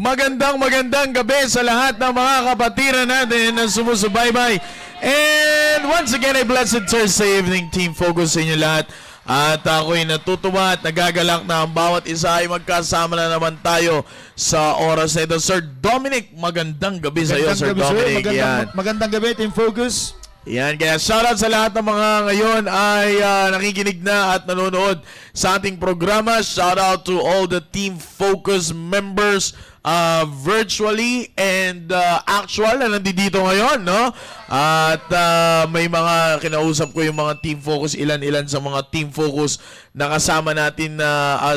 magandang gabi sa lahat ng mga kapatiran natin na sumusubaybay. And once again, a blessed Thursday evening, Team Focus sa inyo lahat. At ako'y natutuwa at nagagalak na ang bawat isa ay magkasama na naman tayo sa oras na ito. Sir Dominic, magandang gabi sa iyo, Sir Dominic. Magandang gabi, Team Focus. Yan, kaya shoutout sa lahat ng mga ngayon ay nakikinig na at nanonood sa ating programa. Shoutout to all the Team Focus members virtually and actual na nandito ngayon, no? At may mga kinausap ko yung mga Team Focus, ilan-ilan sa mga Team Focus na kasama natin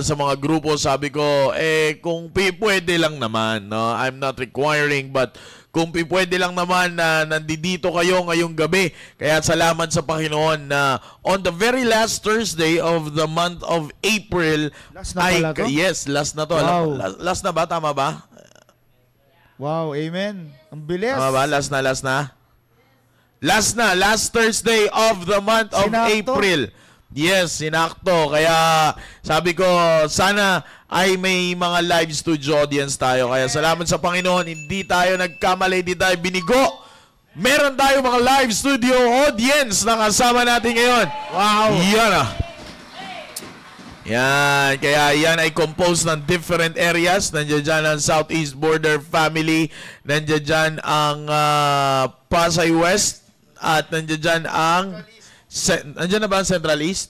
sa mga grupo. Sabi ko, kung pwede lang naman, no? I'm not requiring, but kung pwede lang naman na nandito kayo ngayong gabi. Kaya salamat sa Panginoon na on the very last Thursday of the month of April. Last na pala to? Yes, last na to. Wow. Last na ba? Tama ba? Wow, amen. Ang bilis. Tama ba? Last na. Last Thursday of the month of April. Yes, sinakto. Kaya sabi ko, sana ay may mga live studio audience tayo. Kaya salamat sa Panginoon, hindi tayo nagkamali, hindi tayo binigo. Meron tayo mga live studio audience na kasama natin ngayon. Wow! Yan Yan, kaya yan ay composed ng different areas. Nandiyan dyan ang Southeast Border Family. Nandiyan dyan ang Pasay West. At nandiyan dyan ang... Nandiyan na ba ang Central East?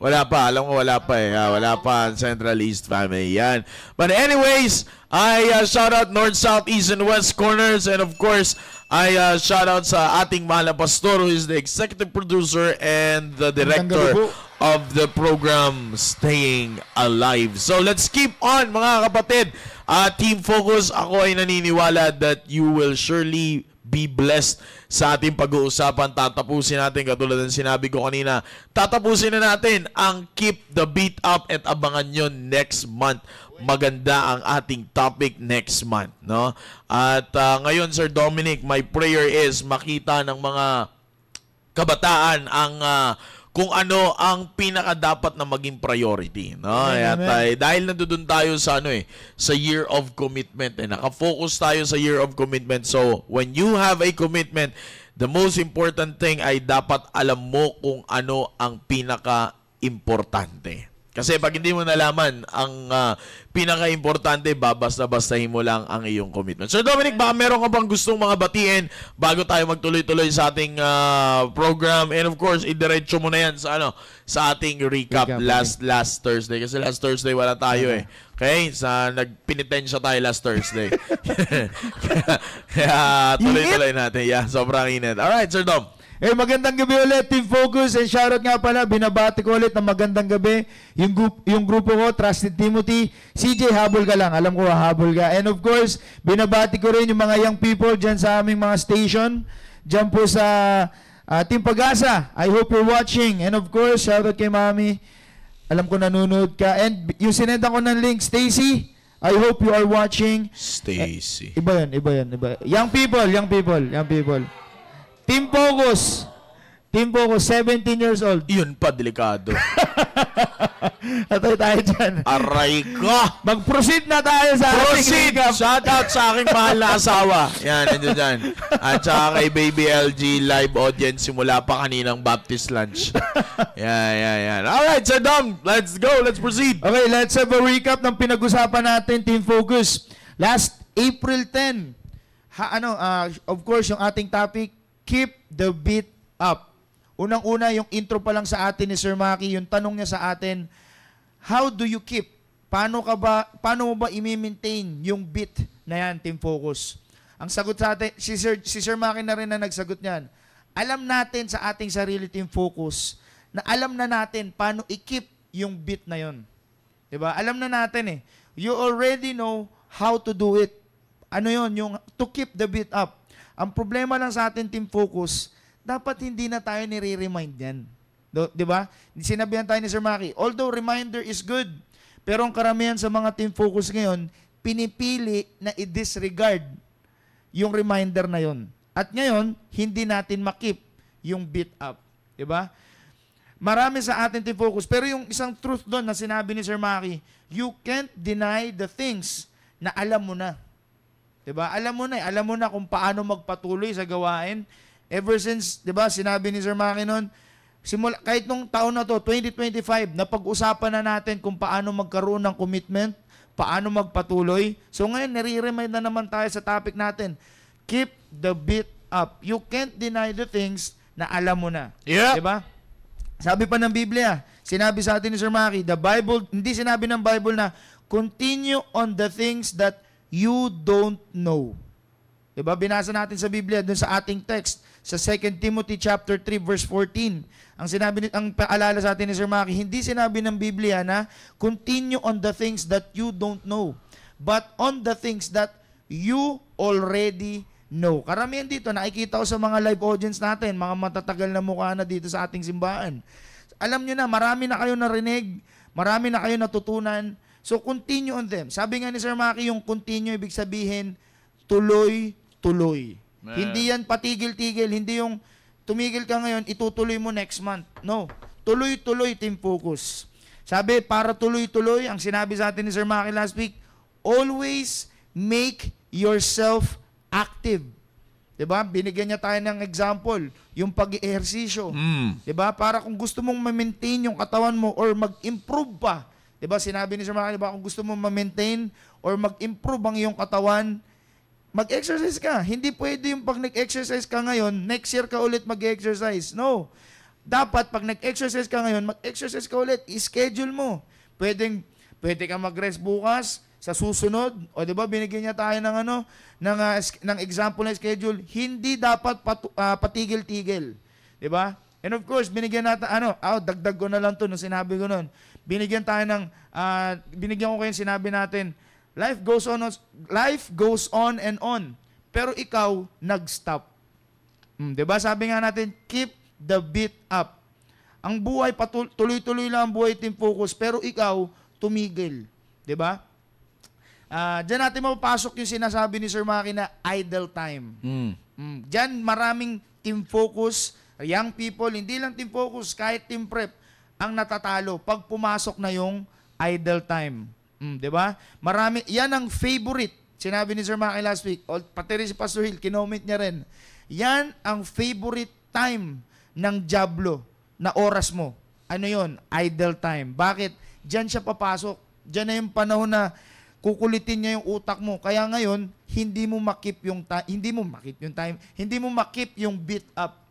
Wala pa. Alam ko wala pa eh. Wala pa ang Central East family. Yan. But anyways, I shout out North, South, East, and West corners. And of course, I shout out sa ating mahal na pastor who is the executive producer and the director of the program Staying Alive. So let's keep on mga kapatid. Team Focus, ako ay naniniwala that you will surely be blessed sa ating pag-uusapan. Tatapusin natin, katulad ng sinabi ko kanina, tatapusin na natin ang Keep the Beat Up at abangan nyo next month. Maganda ang ating topic next month, no? At ngayon, Sir Dominic, my prayer is makita ng mga kabataan ang kung ano ang pinaka-dapat na maging priority, no? At dahil nandoon tayo sa sa year of commitment, naka-focus tayo sa year of commitment. So, when you have a commitment, the most important thing ay dapat alam mo kung ano ang pinaka-importante. Kasi pag hindi mo nalaman ang pinaka-importante, babasta-bastahin mo lang ang iyong commitment. Sir Dominic, baka meron ka bang gustong mga batiin bago tayo magtuloy-tuloy sa ating program? And of course, idiretso mo na yan sa, sa ating recap last Thursday. Kasi last Thursday wala tayo Okay? Nagpinitensya tayo last Thursday. Kaya tuloy-tuloy natin. Yeah, sobrang init. Alright, Sir Dom. Magandang gabi ulit, Team Focus. And shoutout nga pala, binabati ko ulit ng magandang gabi yung grupo ko, Trusted Timothy. CJ, habol ka lang. Alam ko, habol ka. And of course, binabati ko rin yung mga young people dyan sa aming mga station. Dyan po sa Team Pag-asa. I hope you're watching. And of course, shoutout kay Mami. Alam ko nanonood ka. And yung sinenda ko ng link, Stacy, I hope you are watching. Stacy. Iba yun. Young people. Team Focus, 17 years old. Yun pa, delikado. Atay tayo dyan. Aray ko! Mag-proceed na tayo sa Proceed! Shout out sa aking mahal na asawa. Yan, nandiyo dyan. At saka kay Baby LG, live audience simula pa kaninang Baptist lunch. Yan. Alright, Sir Dom, let's go. Let's proceed. Okay, let's have a recap ng pinag-usapan natin, Team Focus. Last April 10, of course, yung ating topic, Keep the Beat Up. Unang-una, yung intro pa lang sa atin ni Sir Maki, yung tanong niya sa atin, how do you keep? Paano mo ba i-maintain yung beat na yan, Team Focus? Ang sagot sa atin, si Sir Maki na rin na nagsagot niyan. Alam natin sa ating sarili, Team Focus, na alam na natin paano i-keep yung beat na yon. Diba? Alam na natin You already know how to do it. Ano yon? Yung to keep the beat up. Ang problema lang sa atin, Team Focus, dapat hindi na tayo nire-remind yan. Diba? Sinabihan tayo ni Sir Maki, although reminder is good, pero ang karamihan sa mga Team Focus ngayon, pinipili na i-disregard yung reminder na yon. At ngayon, hindi natin makip yung beat up. Diba? Marami sa atin Team Focus, pero yung isang truth doon na sinabi ni Sir Maki, you can't deny the things na alam mo na. 'Di ba? Alam mo na kung paano magpatuloy sa gawain. Ever since, 'di ba, sinabi ni Sir Maki noon, simula kahit nung taon na to, 2025, napag-usapan na natin kung paano magkaroon ng commitment, paano magpatuloy. So ngayon, nare-remind na naman tayo sa topic natin. Keep the beat up. You can't deny the things na alam mo na. Yeah. 'Di ba? Sabi pa ng Biblia, sinabi sa atin ni Sir Maki, the Bible, hindi sinabi ng Bible na continue on the things that you don't know. Diba? Binasa natin sa Biblia dun sa ating text sa 2 Timothy chapter 3 verse 14. Ang paalala sa atin ni Sir Maki, hindi sinabi ng Biblia na continue on the things that you don't know, but on the things that you already know. Karamihan dito, nakikita ko sa mga live audience natin, mga matatagal na mukha na dito sa ating simbahan. Alam nyo na, marami na kayo narinig, marami na kayo natutunan. So, continue on them. Sabi nga ni Sir Maki, yung continue, ibig sabihin, tuloy-tuloy. Hindi yan patigil-tigil, hindi yung tumigil ka ngayon, itutuloy mo next month. No. Tuloy-tuloy, team focus. Sabi, para tuloy-tuloy, ang sinabi sa atin ni Sir Maki last week, always make yourself active. 'Di ba? Binigyan niya tayo ng example, yung pag-ehersisyo. 'Di ba? Para kung gusto mong ma-maintain yung katawan mo or mag-improve pa. 'Di ba? Sinabi ni Sir Maki, kung gusto mong ma-maintain or mag-improve ang iyong katawan, mag-exercise ka. Hindi pwede yung pag nag-exercise ka ngayon, next year ka ulit mag-exercise. No. Dapat pag nag-exercise ka ngayon, mag-exercise ka ulit. I-schedule mo. Pwede ka mag-rest bukas, sa susunod, o 'di ba binigyan niya tayo ng ng example na schedule, hindi dapat patigil-tigil, 'di ba? And of course, binigyan natin dagdag ko na lang 'to nung sinabi ko noon. Binigyan ko kayo sinabi natin, life goes on and on. Pero ikaw nag-stop. 'Di ba? Sabi nga natin, keep the beat up. Ang buhay tuloy-tuloy lang ang buhay, team focus, pero ikaw tumigil, 'di ba? Diyan natin mapapasok yung sinasabi ni Sir Maki na idle time. Diyan maraming team focus, young people, hindi lang team focus, kahit team prep, ang natatalo pag pumasok na yung idle time. Di ba? Marami, yan ang favorite. Sinabi ni Sir Maki last week, pati rin si Pastor Hill, kinoment niya rin. Yan ang favorite time ng Diablo na oras mo. Ano yon? Idle time. Bakit? Diyan siya papasok. Diyan na yung panahon na kukulitin niya yung utak mo. Kaya ngayon, hindi mo makip yung beat up.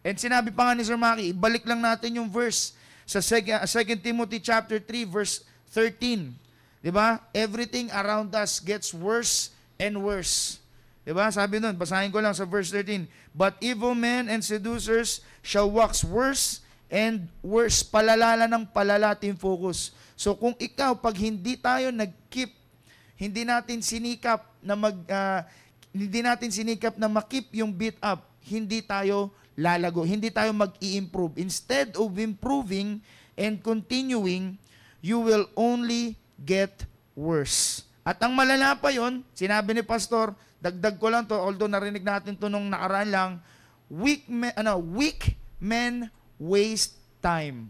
And sinabi pa nga ni Sir Maki, ibalik lang natin yung verse sa 2 Timothy chapter 3 verse 13. 'Di ba? Everything around us gets worse and worse. 'Di ba? Sabi nun, basahin ko lang sa verse 13. But evil men and seducers shall wax worse and worse. Palala ng palala, team focus. So kung ikaw, pag hindi tayo nag-keep, hindi natin sinikap na makip yung beat up, hindi tayo lalago, hindi tayo mag-i-improve. Instead of improving and continuing, you will only get worse. At ang malala pa yon, sinabi ni Pastor, dagdag ko lang to, although narinig natin to nung nakaraan lang, weak men waste time.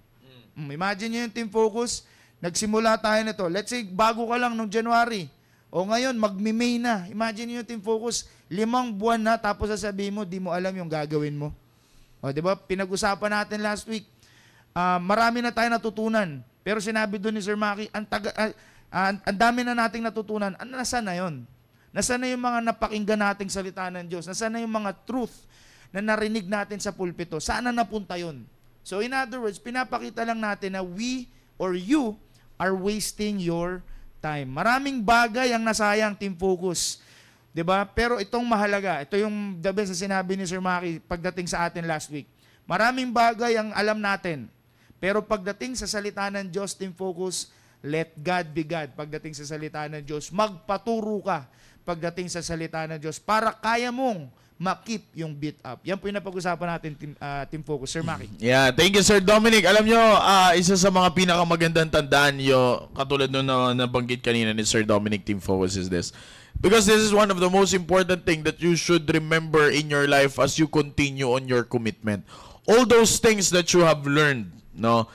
Imagine nyo yung team focus, nagsimula tayo nito. Let's say, bago ka lang nung January, o ngayon, magmi-May na. Imagine yung team focus, 5 buwan na, tapos sasabihin mo, di mo alam yung gagawin mo. O, di ba? Pinag-usapan natin last week. Marami na tayo natutunan. Pero sinabi doon ni Sir Maki, ang dami na nating natutunan. Nasaan na yun? Nasaan na yung mga napakinggan nating salita ng Diyos? Nasaan na yung mga truth na narinig natin sa pulpito? Saan na napunta yun? So in other words, pinapakita lang natin na we or you are wasting your time. Maraming bagay ang nasayang, team focus. 'Di ba? Pero itong mahalaga, ito yung the best na sinabi ni Sir Maki pagdating sa atin last week. Maraming bagay ang alam natin. Pero pagdating sa salita ng Diyos, team focus, let God be God. Pagdating sa salita ng Diyos, magpaturo ka pagdating sa salita ng Diyos para kaya mong makip yung beat up. Yan po yung napag-usapan natin, team focus. Sir Maki. Yeah, thank you, Sir Dominic. Alam nyo, isa sa mga pinakamagandang tandaan nyo, katulad nung nabanggit kanina ni Sir Dominic, team focus is this. Because this is one of the most important thing that you should remember in your life as you continue on your commitment. All those things that you have learned, no,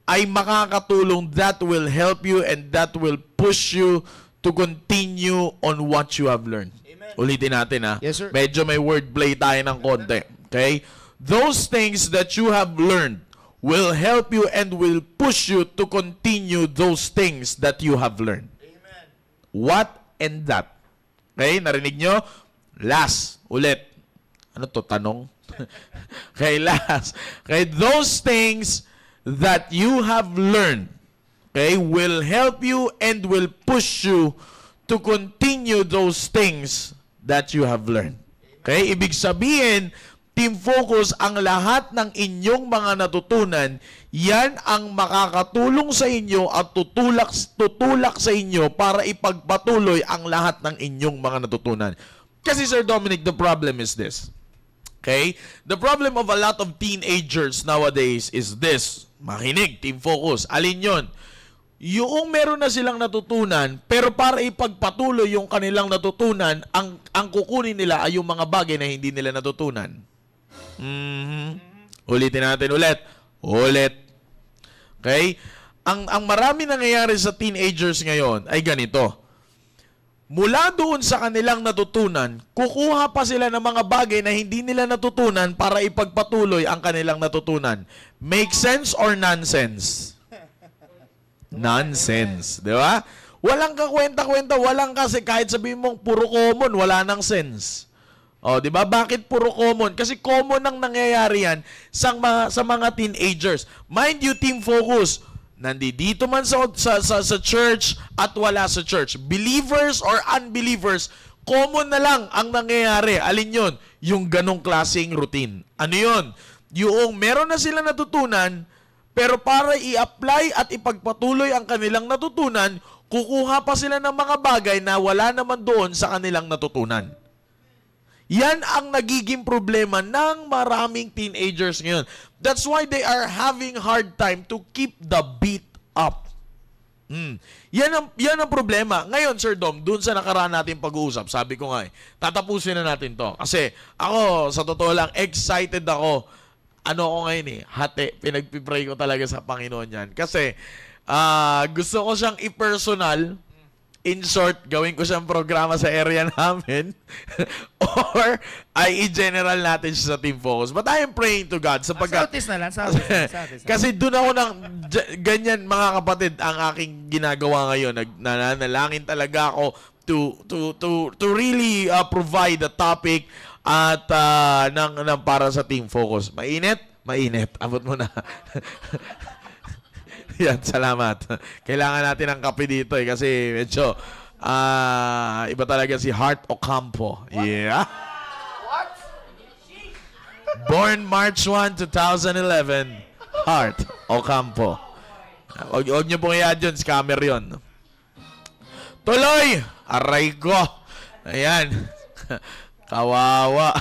ay makakatulong, that will help you and that will push you to continue on what you have learned. Ulitin natin ha. Yes, sir. Medyo may wordplay tayo ng konti. Okay? Those things that you have learned will help you and will push you to continue those things that you have learned. Amen. What and that. Okay? Narinig nyo? Last. Ulit. Ano to? Tanong? Okay, last. Okay, those things that you have learned, okay, will help you and will push you to continue those things that you have learned. Okay? Ibig sabihin, Team Focus, ang lahat ng inyong mga natutunan, yan ang makakatulong sa inyo at tutulak sa inyo para ipagpatuloy ang lahat ng inyong mga natutunan. Kasi Sir Dominic, the problem is this. Okay? The problem of a lot of teenagers nowadays is this. Makinig, Team Focus. Alin yon? Yung meron na silang natutunan, pero para ipagpatuloy yung kanilang natutunan, ang kukunin nila ay yung mga bagay na hindi nila natutunan. Ulitin natin ulit. Ulit. Okay? Ang marami nangyayari sa teenagers ngayon ay ganito. Mula doon sa kanilang natutunan, kukuha pa sila ng mga bagay na hindi nila natutunan para ipagpatuloy ang kanilang natutunan. Make sense or nonsense? Nonsense. Di ba? Walang kakwenta-kwenta, walang kasi kahit sabihin mong puro common, wala nang sense. O, di ba? Bakit puro common? Kasi common ang nangyayari yan sa mga teenagers. Mind you, Team Focus, nandito man sa church at wala sa church. Believers or unbelievers, common na lang ang nangyayari. Alin yun? Yung ganong klaseng routine. Ano yun? Yung meron na sila natutunan, pero para i-apply at ipagpatuloy ang kanilang natutunan, kukuha pa sila ng mga bagay na wala naman doon sa kanilang natutunan. Yan ang nagiging problema ng maraming teenagers ngayon. That's why they are having hard time to keep the beat up. Yan ang problema. Ngayon, Sir Dom, dun sa nakaraan natin pag-uusap, sabi ko nga tatapusin na natin to. Kasi ako, sa totoo lang, excited ako. Ano ako ngayon hati. Pinagpipray ko talaga sa Panginoon yan. Kasi gusto ko siyang i-personal. In short, gawin ko siyang programa sa area namin or ay i-general natin siya sa Team Focus. But I am praying to God sapagkat Sa na lang. kasi doon ako ganyan mga kapatid ang aking ginagawa ngayon. Nanalangin talaga ako to really provide a topic at ng para sa Team Focus. Mainit? Mainit. Abot mo na. Yan, salamat. Kailangan natin ng kape dito kasi medyo iba talaga si Heart Ocampo. Yeah. What? Born March 1, 2011. Heart Ocampo. Huwag niyo pong i-add yun, scammer yun. Tuloy! Aray ko. Ayan. Kawawa.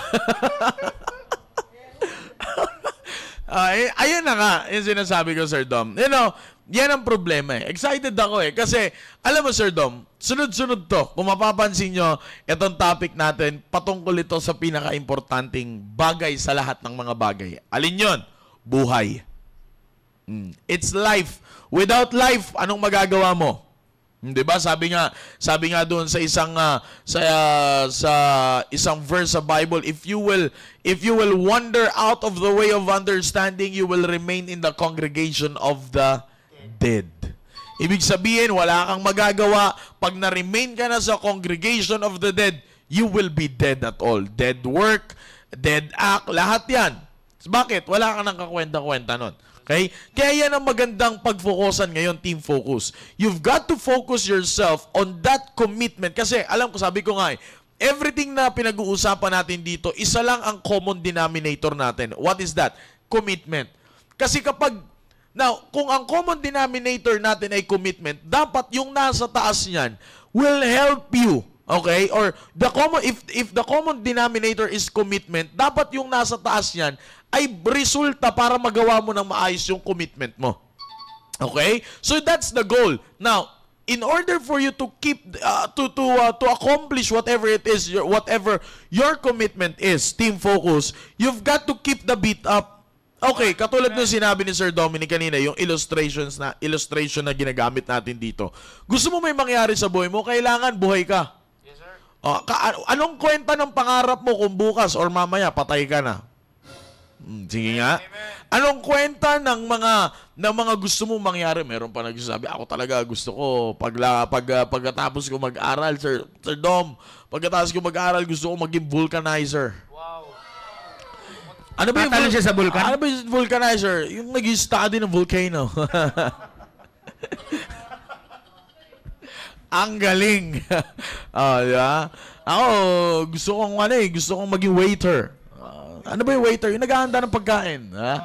Ayun na nga, yung sinasabi ko, Sir Dom. You know, yan ang problema Excited ako Kasi, alam mo, Sir Dom, sunod-sunod to. Kung mapapansin nyo, itong topic natin, patungkol ito sa pinaka-importanting bagay sa lahat ng mga bagay. Alin yon? Buhay. It's life. Without life, anong magagawa mo? 'Di ba? Sabi nga doon sa isang isang verse sa Bible, if you will wander out of the way of understanding, you will remain in the congregation of the dead. Ibig sabihin, wala kang magagawa pag na-remain ka na sa congregation of the dead, you will be dead at all. Dead work, dead act, lahat 'yan. Bakit? Wala kang nang kakwenta-kwenta nun. Okay? Kaya yan ang magandang pag-focusan ngayon, Team Focus. You've got to focus yourself on that commitment. Kasi, alam ko, sabi ko nga everything na pinag-uusapan natin dito, isa lang ang common denominator natin. What is that? Commitment. Kasi kung ang common denominator natin ay commitment, dapat yung nasa taas niyan will help you. Okay? Or if the common denominator is commitment, dapat yung nasa taas niyan ay resulta para magawa mo ng maayos yung commitment mo. Okay? So that's the goal. Now, in order for you to keep to accomplish whatever it is, whatever your commitment is, Team Focus, you've got to keep the beat up. Okay, katulad ng sinabi ni Sir Dominic kanina, yung illustration na ginagamit natin dito. Gusto mo may mangyari sa buhay mo, kailangan buhay ka. Yes, sir. Anong kwenta ng pangarap mo kung bukas or mamaya patay ka na? Sige nga. Anong kwenta ng mga gusto mong mangyari? Meron pa nagsasabi, ako talaga gusto ko pagkatapos ko mag-aral, Sir Dom, pagkatapos ko mag-aral, gusto ko maging vulcanizer. Wow. Ano ba yung siya sa vulkan? Ano ba yung vulcanizer? Yung nag-study ng volcano. Ang galing. Di ba? Ako, gusto kong maging waiter. Ano ba yung waiter? Yung naghahanda ng pagkain. Ha?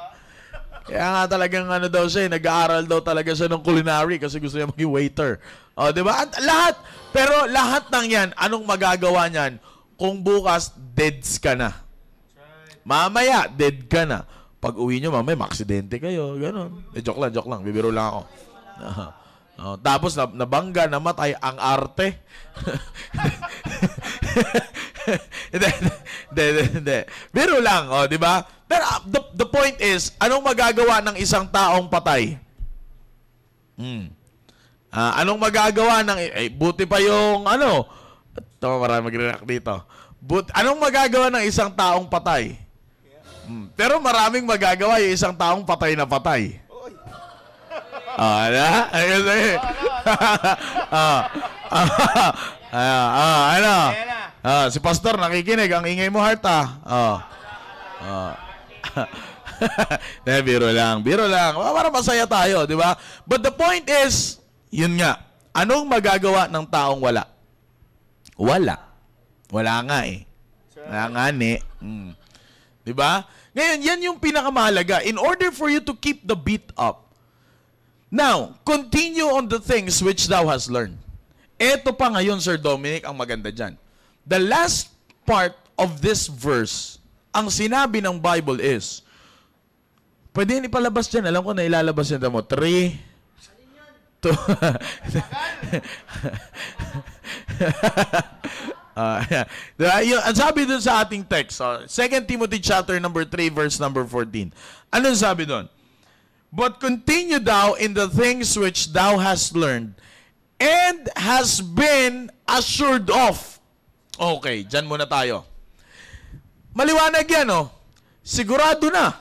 Kaya nga talagang daw siya, nag-aaral daw talaga siya ng culinary kasi gusto niya maging waiter. Di ba? Pero lahat ng yan, anong magagawa niyan kung bukas deads ka na? Mamaya, dead ka na. Pag uwi nyo, mamaya, maaksidente kayo. Ganon. Joke lang. Bibiro lang ako. Tapos, nabangga, namatay, ang arte. Hindi. Biro lang, di ba? Pero the point is, anong magagawa ng isang taong patay? Anong magagawa ng... buti pa yung ito, marami mag-react dito. Anong magagawa ng isang taong patay? Pero maraming magagawa yung isang taong patay na patay. Si Pastor nakikinig, ang ingay mo, heart, Biro lang. Para masaya tayo, di ba? But the point is, yun nga, anong magagawa ng taong wala? Wala nga eh. Wala nga di ba? Ngayon, yan yung pinakamahalaga. In order for you to keep the beat up. Now, continue on the things which thou hast learned. Ito pa ngayon, Sir Dominic, ang maganda dyan. The last part of this verse, ang sinabi ng Bible is, pwede yun ipalabas dyan. Alam ko na ilalabas yun mo. 3, 2, ang sabi dun sa ating text, 2 Timothy chapter number 3, verse number 14. Anong sabi dun? But continue thou in the things which thou hast learned and has been assured of. Okay, dyan muna tayo. Maliwanag yan, sigurado na.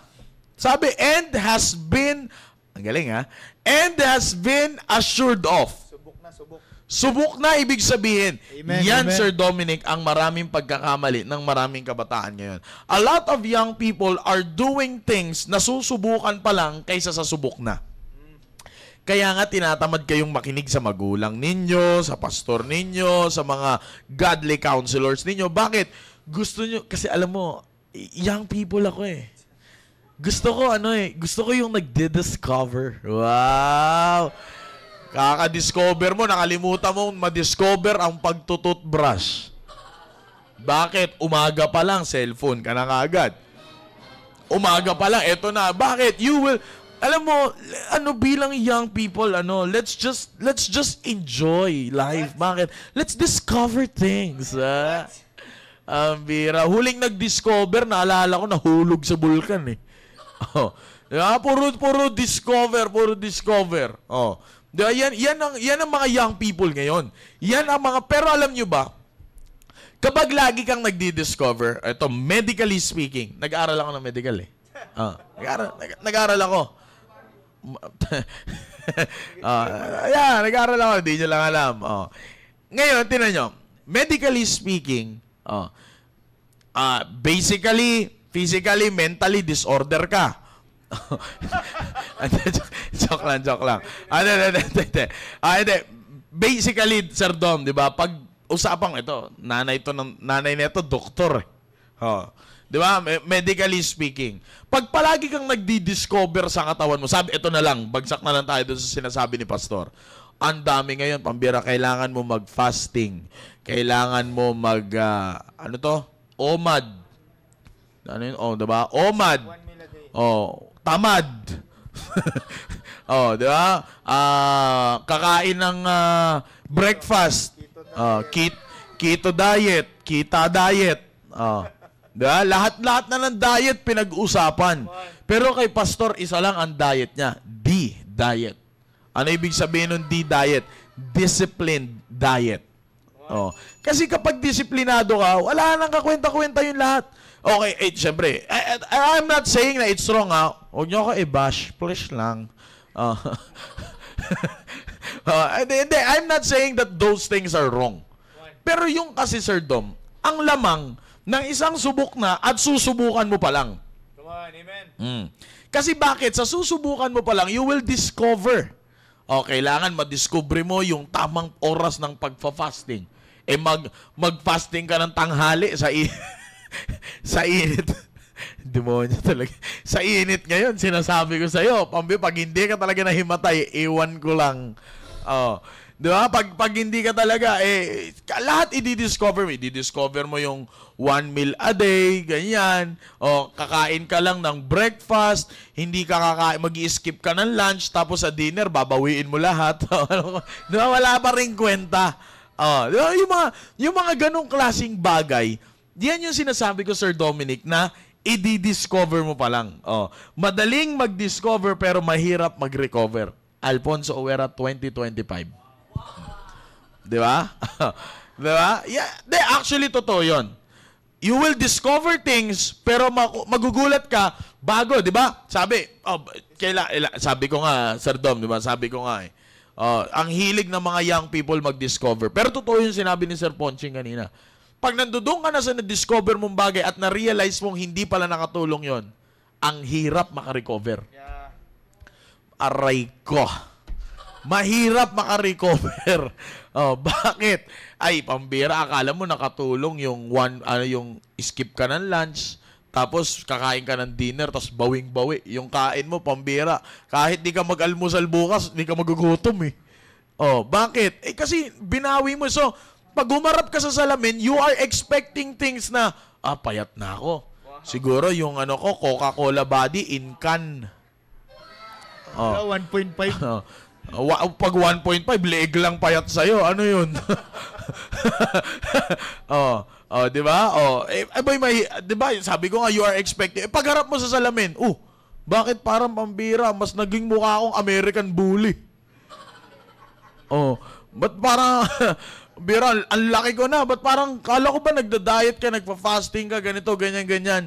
Sabi, and has been, ang galing and has been assured of. Subok na, ibig sabihin. Amen, yan, amen. Sir Dominic, ang maraming pagkakamali ng maraming kabataan ngayon. A lot of young people are doing things na susubukan pa lang kaysa sa subok na. Kaya nga tinatamad kayong makinig sa magulang ninyo, sa pastor ninyo, sa mga godly counselors ninyo. Bakit? Gusto nyo, kasi alam mo, young people ako eh. Gusto ko yung nagdi-discover. Wow! Kaka-discover mo, nakalimutan mo ma-discover ang pagtututbrush. Bakit? Umaga pa lang, cellphone ka na kaagad. Umaga pa lang, eto na. Bakit? Alam mo, bilang young people, let's just enjoy life. Bakit? Let's discover things. Bira. Huling nag-discover, naalala ko, nahulog sa bulkan eh. Puro discover. Yan ang mga young people ngayon. Yan ang mga, pero alam nyo ba, kapag lagi kang nagdi-discover, ito, medically speaking, nag-aaral ako ng medical eh. Nag-aaral ako. Nag-aaral ako, hindi nyo lang alam. Ngayon, tinan nyo, medically speaking, basically, physically, mentally, disorder ka. Joke lang. Hindi. Basically, Sir Dom, di ba? Pag usapang ito, nanay nito, doktor. Di ba? Medically speaking. Pag palagi kang nagdi-discover sa katawan mo, sabi, ito na lang, bagsak na lang tayo doon sa sinasabi ni Pastor. Ang dami ngayon, pambira, kailangan mo mag-fasting. Kailangan mo OMAD. Ano yun? Diba? OMAD. Tamad. Di ba? Kakain ng breakfast. Keto diet. Kita diet. Di ba? Lahat na ng diet pinag-usapan. Pero kay pastor, isa lang ang diet niya. D-diet. Ano ibig sabihin ng D-diet? Disciplined diet. Oh. Kasi kapag disiplinado ka, wala nang kakwenta-kwenta yung lahat. Okay, syempre, I'm not saying na it's wrong, ha. Huwag nyo ako i-bash. Please lang. Hindi, I'm not saying that those things are wrong. Pero yung kasi, Sir Dom, ang lamang ng isang subok na at susubukan mo pa lang. Come on, amen. Kasi bakit? Sa susubukan mo pa lang, you will discover. Kailangan ma-discover mo yung tamang oras ng pagfa-fasting. Mag-fasting ka ng tanghali sa sa init. Demonyo talaga. Sa init ngayon, sinasabi ko sa'yo, pag hindi ka talaga nahimatay, iwan ko lang. Di ba? Pag hindi ka talaga, lahat i-discover mo. I-discover mo yung 1 meal a day, ganyan. Kakain ka lang ng breakfast, hindi ka kakain, mag-i-skip ka ng lunch, tapos sa dinner, babawiin mo lahat. Di ba? Wala pa rin kwenta. Di ba? Yung mga ganong klaseng bagay, yan yung sinasabi ko, Sir Dominic, na i-discover mo pa lang. Madaling mag-discover pero mahirap mag-recover. Alfonso Owera 2025. Di ba? Di ba? Yeah, actually, totoo yun. You will discover things pero magugulat ka bago, di ba? Sabi ko nga, Sir Dom, di ba? Sabi ko nga ang hilig ng mga young people mag-discover. Pero totoo yung sinabi ni Sir Ponching kanina. Pag nandudong ka na sa na-discover mong bagay at na-realize mong hindi pala nakatulong yon, ang hirap makarecover. Yeah. Aray ko. Mahirap makarecover. Bakit? Ay, pambira, akala mo nakatulong yung yung skip ka ng lunch, tapos kakain ka ng dinner, tapos bawing-bawi. Yung kain mo, pambira. Kahit di ka mag-almusal bukas, di ka magugutom eh. Bakit? Kasi binawi mo. So, pag humarap ka sa salamin, you are expecting things na, payat na ako. Siguro yung Coca-Cola body in can. 1.5. Pag 1.5, leeg lang payat sa'yo. Ano yun? Di ba? Di ba? Sabi ko nga, you are expecting. Pagharap mo sa salamin, bakit parang pambira? Mas naging mukha akong American bully. Ba't parang, bira, ang laki ko na. Ba't parang, kala ko ba nagda-diet ka, nagpa-fasting ka, ganito, ganyan.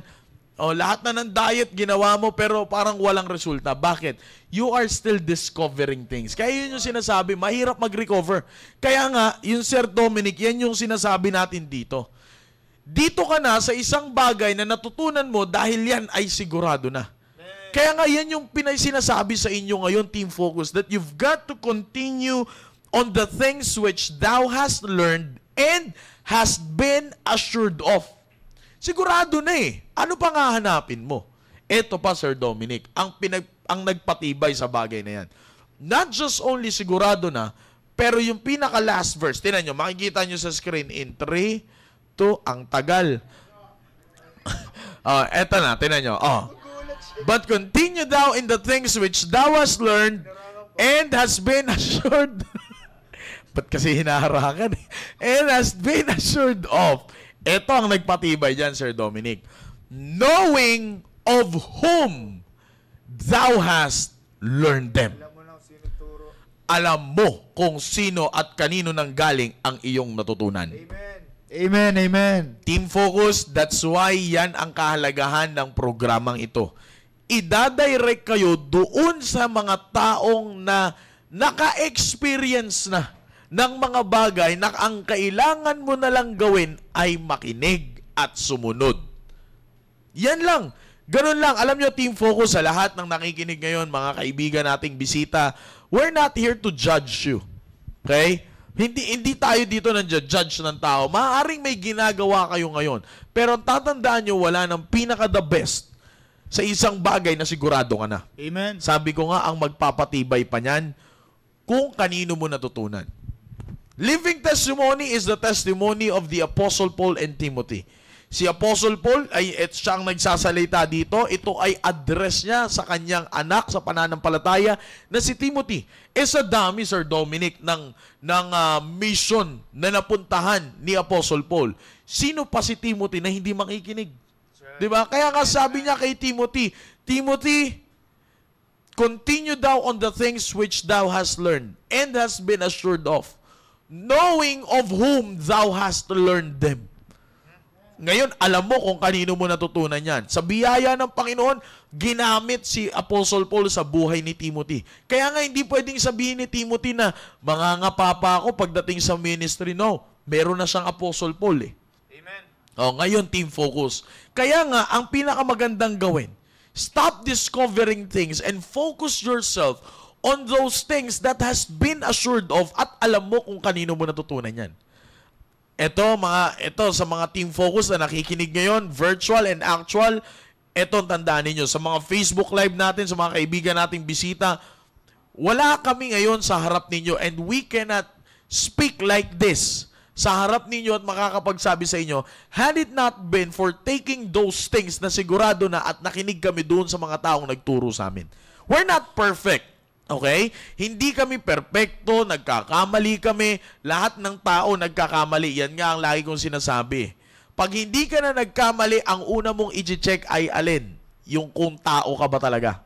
Lahat na ng diet ginawa mo pero parang walang resulta. Bakit? You are still discovering things. Kaya yun yung sinasabi, mahirap mag-recover. Kaya nga, yung Sir Dominic, yan yung sinasabi natin dito. Dito ka na sa isang bagay na natutunan mo dahil yan ay sigurado na. Kaya nga, yan yung sinasabi sa inyo ngayon, Team Focus, that you've got to continue on the things which thou hast learned and hast been assured of. Sigurado na eh. Ano pa nga hanapin mo? Ito pa, Sir Dominic, ang nagpatibay sa bagay na yan. Not just only sigurado na, pero yung pinaka-last verse, tinan nyo, makikita nyo sa screen in 3, 2, ang tagal. Eto na, tinan nyo. But continue thou in the things which thou hast learned and has been assured. Ba't kasi hinaharangan eh? And has been assured of. Ito ang nagpatibay dyan, Sir Dominic. Knowing of whom thou hast learned them. Alam mo kung sino at kanino nang galing ang iyong natutunan. Amen. Amen, amen. Team Focus, that's why yan ang kahalagahan ng programang ito. Idadirect kayo doon sa mga taong na naka-experience na ng mga bagay na ang kailangan mo na lang gawin ay makinig at sumunod. Yan lang. Ganun lang. Alam nyo, Team Focus, sa lahat ng nakikinig ngayon, mga kaibigan nating bisita, we're not here to judge you. Okay? Hindi tayo dito ng judge ng tao. Maaaring may ginagawa kayo ngayon. Pero tatandaan nyo, wala ng pinaka-the best sa isang bagay na sigurado ka na. Amen. Sabi ko nga, ang magpapatibay pa niyan kung kanino mo natutunan. Living testimony is the testimony of the Apostle Paul and Timothy. Si Apostle Paul ay siyang nagsasalita dito. Ito ay address niya sa kanyang anak sa pananampalataya na si Timothy. Sa dami, Sir Dominic, ng mission na napuntahan ni Apostle Paul. Sino pa si Timothy na hindi makikinig? Diba? Kaya nga sabi niya kay Timothy, Timothy, continue thou on the things which thou hast learned and hast been assured of, knowing of whom thou hast learned them. Ngayon, alam mo kung kanino mo natutunan yan. Sa biyaya ng Panginoon, ginamit si Apostle Paul sa buhay ni Timothy. Kaya nga, hindi pwedeng sabihin ni Timothy na, mangangapa pa ako pagdating sa ministry. No, meron na siyang Apostle Paul eh. Amen. Ngayon, team focus. Kaya nga, ang pinakamagandang gawin, stop discovering things and focus yourself on those things that has been assured of at alam mo kung kanino mo natutunan yan. Ito sa mga team focus na nakikinig ngayon, virtual and actual, ito tandaan niyo sa mga Facebook live natin, sa mga kaibigan nating bisita, wala kami ngayon sa harap ninyo and we cannot speak like this sa harap ninyo at makakapagsabi sa inyo, had it not been for taking those things na sigurado na at nakinig kami doon sa mga taong nagturo sa amin. We're not perfect. Okay? Hindi kami perpekto, nagkakamali kami, lahat ng tao nagkakamali. Yan nga ang lagi kong sinasabi. Pag hindi ka na nagkamali, ang una mong i-check ay alin? Yung kung tao ka ba talaga.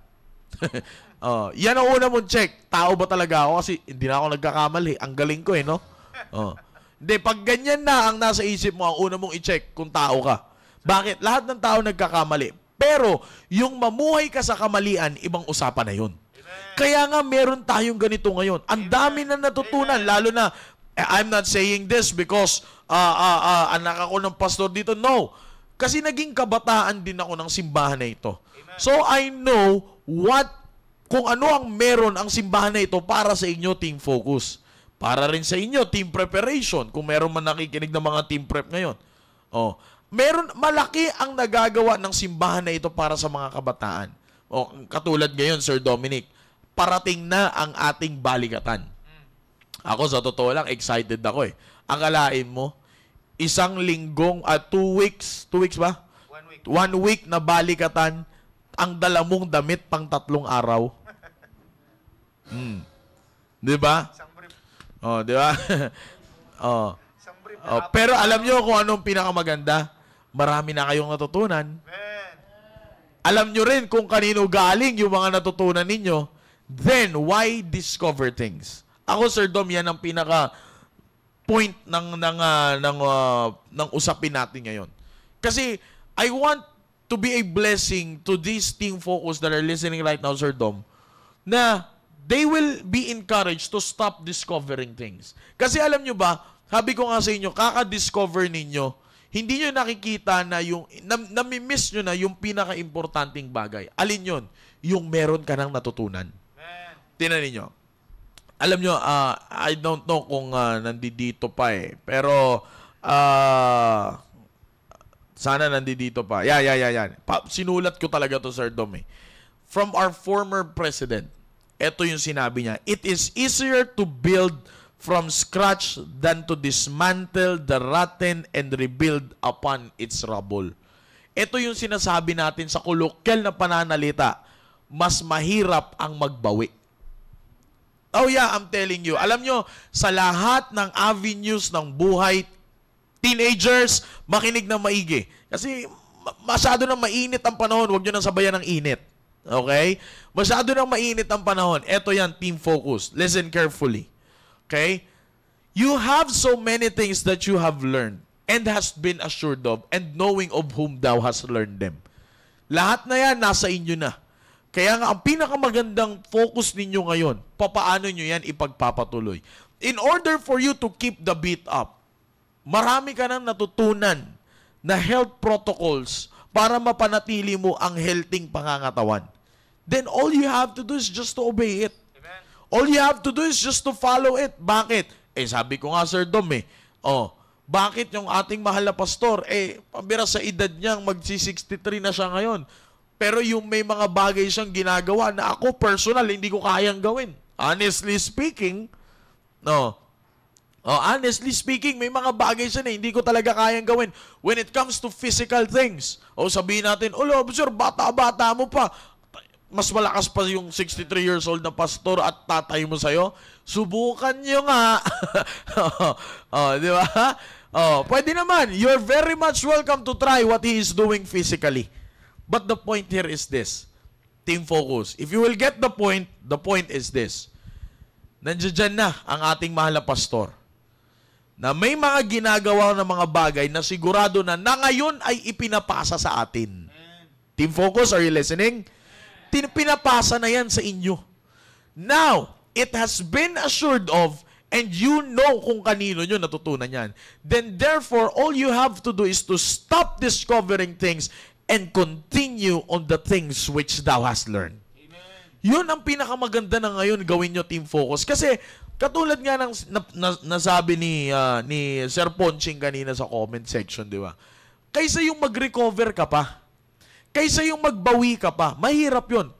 Yan ang una mong check. Tao ba talaga ako? Kasi hindi na ako nagkakamali. Ang galing ko no? Hindi, pag ganyan na ang nasa isip mo, ang una mong i-check kung tao ka. Bakit? Lahat ng tao nagkakamali. Pero, yung mamuhay ka sa kamalian, ibang usapan na yun. Kaya nga meron tayong ganito ngayon. Ang dami na natutunan, lalo na, I'm not saying this because anak ako ng pastor dito. No. Kasi naging kabataan din ako ng simbahan na ito. So I know kung ano ang meron ang simbahan na ito para sa inyo, team focus. Para rin sa inyo, team preparation. Kung meron man nakikinig ng mga team prep ngayon. Meron, malaki ang nagagawa ng simbahan na ito para sa mga kabataan. Katulad ngayon, Sir Dominic, parating na ang ating balikatan. Ako, sa totoo lang, excited ako eh. Akalain mo, isang linggong, 2 weeks ba? 1 week na balikatan, ang dala mong damit pang 3 araw. Di ba? Di ba? Pero alam nyo kung anong pinakamaganda? Marami na kayong natutunan. Alam nyo rin kung kanino galing yung mga natutunan ninyo. Then, why discover things? Ako, Sir Dom, yan ang pinaka-point ng usapin natin ngayon. Kasi, I want to be a blessing to these team focus that are listening right now, Sir Dom, na they will be encouraged to stop discovering things. Kasi alam nyo ba, sabi ko nga sa inyo, kaka-discover ninyo, hindi nyo nakikita na nami-miss nyo na yung pinaka-importanting bagay. Alin yun? Yung meron ka nang natutunan. Tingnan ninyo. Alam nyo, I don't know kung nandito pa eh. Pero, sana nandito pa. Yan. Sinulat ko talaga to, Sir Dom eh. From our former president, ito yung sinabi niya, it is easier to build from scratch than to dismantle the rotten and rebuild upon its rubble. Ito yung sinasabi natin sa kolokyal na pananalita, mas mahirap ang magbawi. Oh yeah, I'm telling you. Alam nyo, sa lahat ng avenues ng buhay, teenagers, makinig na maigi. Kasi masyado na mainit ang panahon, huwag nyo nang sabayan ng init. Okay? Masyado na mainit ang panahon. Ito yan, team focus. Listen carefully. Okay? You have so many things that you have learned and hast been assured of and knowing of whom thou hast learned them. Lahat na yan, nasa inyo na. Kaya nga, ang pinakamagandang focus ninyo ngayon, papaano nyo yan ipagpapatuloy. In order for you to keep the beat up, marami ka nang natutunan na health protocols para mapanatili mo ang healthy pangangatawan. Then all you have to do is just to obey it. Amen. All you have to do is just to follow it. Bakit? Sabi ko nga, Sir Dom bakit yung ating mahal na pastor, pambira sa edad niyang magsi-63 na siya ngayon. Pero yung may mga bagay siyang ginagawa na ako personal, hindi ko kayang gawin. Honestly speaking, honestly speaking, may mga bagay siya na hindi ko talaga kayang gawin. When it comes to physical things, sabihin natin, sir, bata-bata mo pa. Mas malakas pa yung 63 years old na pastor at tatay mo sa'yo. Subukan nyo nga. Di ba? Pwede naman. You're very much welcome to try what he is doing physically. But the point here is this. team focus. If you will get the point is this. Nandiyan na ang ating mahal na pastor na may mga ginagawa ng mga bagay na sigurado na ngayon ay ipinapasa sa atin. Team focus, are you listening? Pinapasa na yan sa inyo. Now, it has been assured of and you know kung kanino nyo natutunan yan. Then therefore, all you have to do is to stop discovering things and continue on the things which thou hast learned. Yun ang pinakamaganda na ngayon gawin nyo, team focus. Kasi katulad nga ng nasabi ni Sir Ponching kanina sa comment section, di ba? Kaysa yung mag-recover ka pa, kaysa yung magbawi ka pa, mahirap yun.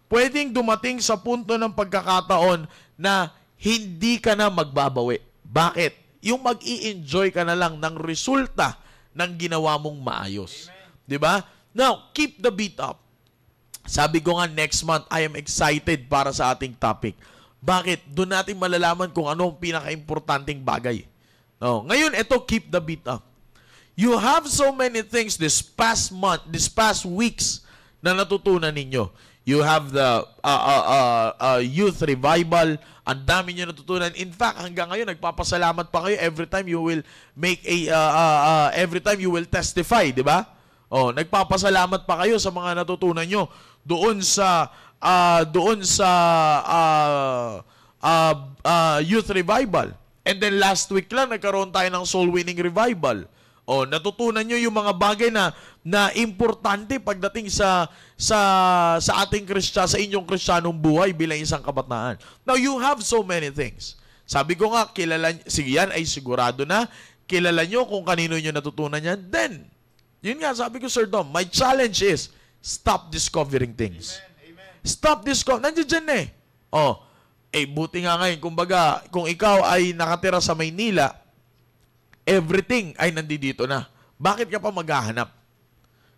Pwedeng dumating sa punto ng pagkakataon na hindi ka na magbabawi. Bakit? Yung mag-i-enjoy ka na lang ng resulta ng ginawa mong maayos. Di ba? Now, keep the beat up. Sabi ko nga, next month, I am excited para sa ating topic. Bakit? Doon natin malalaman kung ano ang pinaka-importanting bagay. No. Ngayon, ito, keep the beat up. You have so many things this past weeks na natutunan ninyo. You have the youth revival. Ang dami nyo natutunan. In fact, hanggang ngayon, nagpapasalamat pa kayo every time you will make every time you will testify, di ba? Oh, nagpapasalamat pa kayo sa mga natutunan nyo doon sa youth revival. And then last week lang nagkaroon tayo ng soul winning revival. Oh, natutunan nyo yung mga bagay na importante pagdating sa ating sa inyong Kristiyanong buhay bilang isang kabataan. Now you have so many things. Sabi ko nga, sige yan ay sigurado na kilala nyo kung kanino nyo natutunan yan. Then, yun nga, sabi ko, Sir Dom, my challenge is, stop discovering things. Amen. Stop discovering. Nandiyan dyan eh. Oh, buti nga ngayon, kumbaga, kung ikaw ay nakatira sa Maynila, everything ay nandito na. Bakit ka pa maghahanap?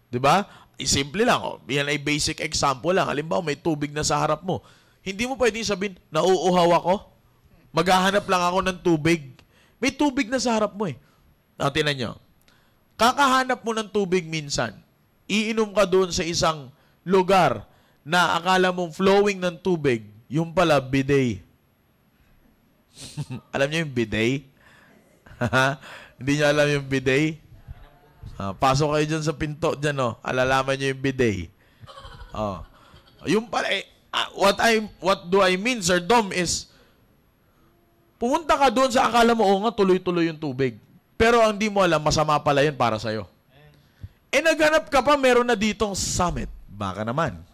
Diba? Simple lang. Oh. Yan ay basic example lang. Halimbawa, may tubig na sa harap mo. Hindi mo pwedeng sabihin, nauuhaw ako. Maghahanap lang ako ng tubig. May tubig na sa harap mo eh. Tinan nyo. Kakahanap mo ng tubig minsan. Iinom ka doon sa isang lugar na akala mong flowing ng tubig, yung pala bidet. Alam niyo yung bidet? Hindi niyo alam yung bidet? Pasok kayo dyan sa pinto dyan, oh. Alalaman niyo yung bidet. Yung pala, what do I mean, Sir Dom, is pumunta ka doon sa akala mo, nga, tuloy-tuloy yung tubig. Pero ang di mo alam, masama pala yun para sa'yo. Naghanap ka pa, meron na ditong summit. Baka naman.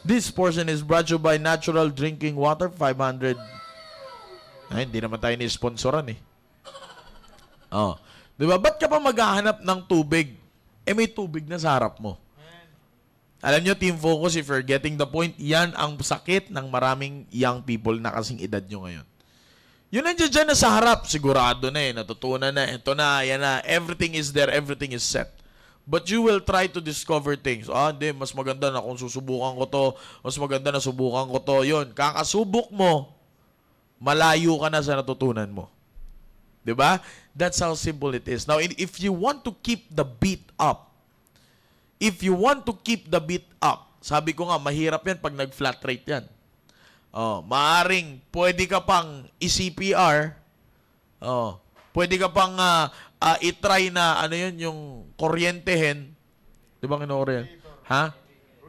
This portion is brought to you by Natural Drinking Water, 500. Ay, hindi naman tayo ni-sponsoran eh. Diba? Ba't ka pa maghahanap ng tubig? May tubig na sa harap mo. Alam nyo, team focus, if you're getting the point, yan ang sakit ng maraming young people na kasing edad nyo ngayon. Yun nandiyan dyan na sa harap, sigurado na eh, natutunan na, ito na, yan na, everything is there, everything is set. But you will try to discover things. Hindi, mas maganda na kung susubukan ko to, mas maganda na subukan ko to, yun. Kakasubok mo, malayo ka na sa natutunan mo. Diba? That's how simple it is. Now, if you want to keep the beat up, sabi ko nga, mahirap yan pag nag-flat rate yan. Maaring pwede ka pang i-CPR. Pwede ka pang i-try na ano yun, yung kuryentehin. Di ba kino-kuryente? Ha?